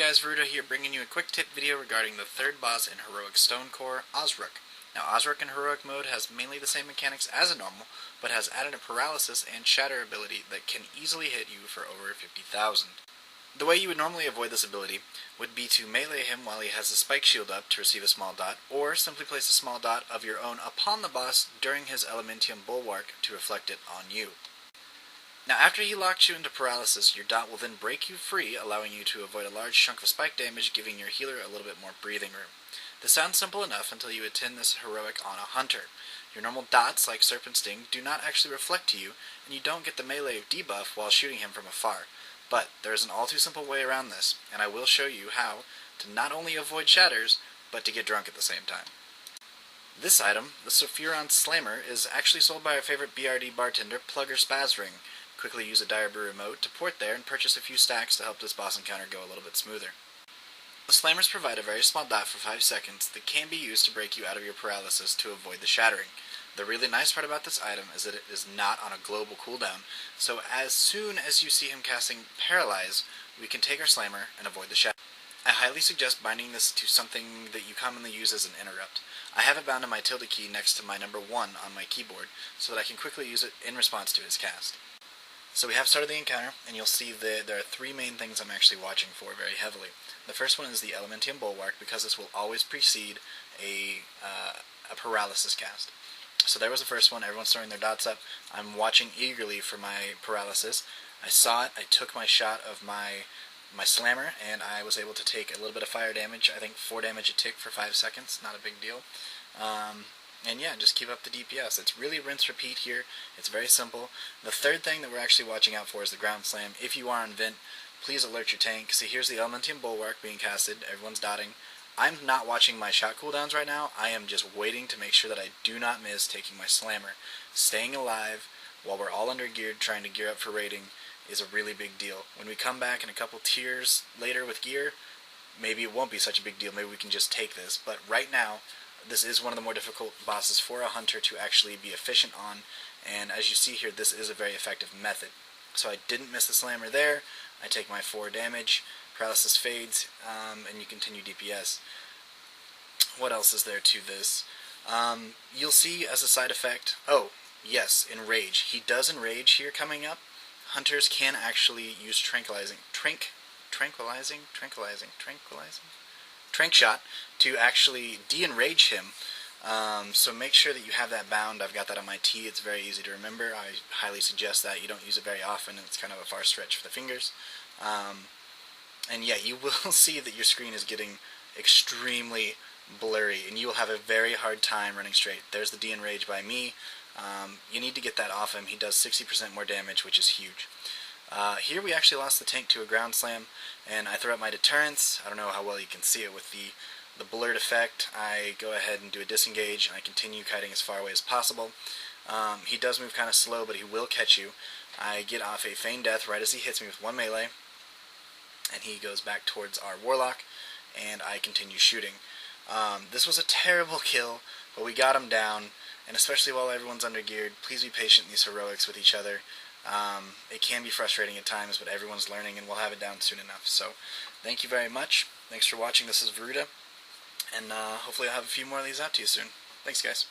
guys, Veruda here, bringing you a quick tip video regarding the third boss in Heroic Stonecore, Osrook. Now, Osrook in Heroic mode has mainly the same mechanics as a normal, but has added a paralysis and shatter ability that can easily hit you for over 50,000. The way you would normally avoid this ability would be to melee him while he has a spike shield up to receive a small dot, or simply place a small dot of your own upon the boss during his Elementium Bulwark to reflect it on you. Now, after he locks you into paralysis, your dot will then break you free, allowing you to avoid a large chunk of spike damage, giving your healer a little bit more breathing room. This sounds simple enough until you attend this heroic on a hunter. Your normal dots, like Serpent Sting, do not actually reflect to you, and you don't get the melee debuff while shooting him from afar. But there is an all too simple way around this, and I will show you how to not only avoid shatters, but to get drunk at the same time. This item, the Sulfuron Slammer, is actually sold by our favorite BRD bartender, Plugger Spazring. Quickly use a Dire Brew remote to port there and purchase a few stacks to help this boss encounter go a little bit smoother. The Slammers provide a very small dot for 5 seconds that can be used to break you out of your paralysis to avoid the shattering. The really nice part about this item is that it is not on a global cooldown, so as soon as you see him casting Paralyze, we can take our Slammer and avoid the shatter. I highly suggest binding this to something that you commonly use as an interrupt. I have it bound to my tilde key next to my number 1 on my keyboard, so that I can quickly use it in response to his cast. So we have started the encounter, and you'll see that there are 3 main things I'm actually watching for very heavily. The first one is the Elementium Bulwark, because this will always precede a paralysis cast. So there was the first one. Everyone's throwing their dots up. I'm watching eagerly for my paralysis. I saw it. I took my shot of my Slammer, and I was able to take a little bit of fire damage. I think 4 damage a tick for 5 seconds. Not a big deal. And yeah, just keep up the DPS. It's really rinse repeat here. It's very simple. The third thing that we're actually watching out for is the ground slam. If you are on Vent, please alert your tank. See, here's the Elementium Bulwark being casted. Everyone's dotting. I'm not watching my shot cooldowns right now. I am just waiting to make sure that I do not miss taking my Slammer. Staying alive while we're all under geared trying to gear up for raiding is a really big deal. When we come back in a couple tiers later with gear, maybe it won't be such a big deal. Maybe we can just take this. But right now, this is one of the more difficult bosses for a hunter to actually be efficient on, and as you see here, this is a very effective method. So I didn't miss the Slammer there. I take my 4 damage, paralysis fades, and you continue DPS. What else is there to this? You'll see as a side effect, oh, yes, Enrage. He does Enrage here coming up. Hunters can actually use Trank Shot to actually de-enrage him. So make sure that you have that bound. I've got that on my T. It's very easy to remember. I highly suggest that. You don't use it very often, and it's kind of a far stretch for the fingers. And yeah, you will see that your screen is getting extremely blurry, and you will have a very hard time running straight. There's the de-enrage by me. You need to get that off him. He does 60% more damage, which is huge. Here we actually lost the tank to a ground slam, and I throw out my deterrence. I don't know how well you can see it with the blurred effect. I go ahead and do a disengage, and I continue kiting as far away as possible. He does move kind of slow, but he will catch you. I get off a feign death right as he hits me with 1 melee, and he goes back towards our Warlock, and I continue shooting. This was a terrible kill, but we got him down, and especially while everyone's under geared, please be patient in these heroics with each other. It can be frustrating at times, but everyone's learning, and we'll have it down soon enough. So, thank you very much. Thanks for watching. This is Veruda, and hopefully I'll have a few more of these out to you soon. Thanks, guys.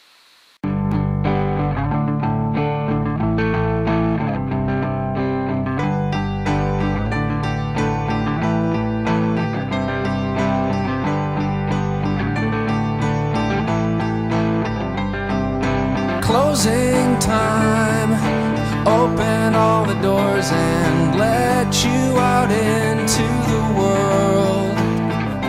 Closing time, open all the doors and let you out into